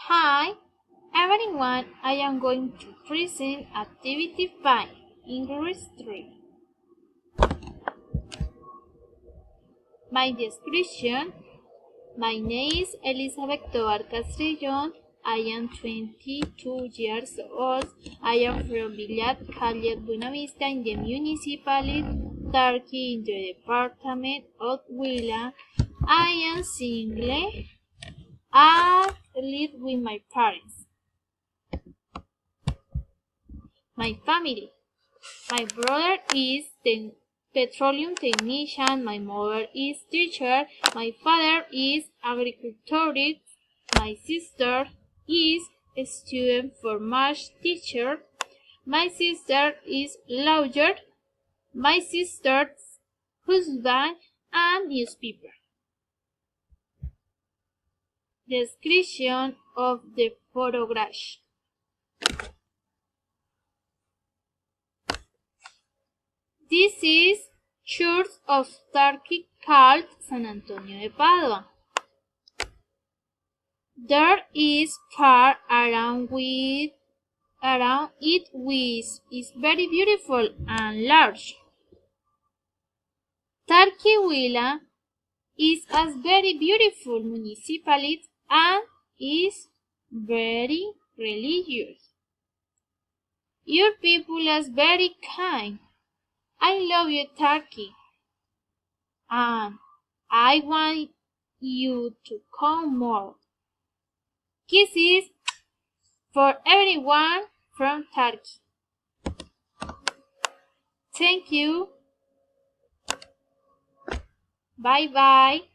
Hi, everyone. I am going to present Activity 5, English 3. My description. My name is Elizabeth Tovar Castrillon. I am 22 years old. I am from Village Calle Buenavista in the municipality, Turkey in the department of Huila. I am single. I live with my parents. My family. My brother is the petroleum technician. My mother is teacher. My father is agriculturist. My sister is a student for math teacher. My sister is lawyer. My sister's husband and newspaper. Description of the photograph. This is church of Turkey called San Antonio de Padua. There is park around it which is very beautiful and large. Turkey Huila is a very beautiful municipality and is very religious. Your people are very kind. I love you, Turkey, and I want you to come more. Kisses for everyone from Turkey. Thank you. Bye bye.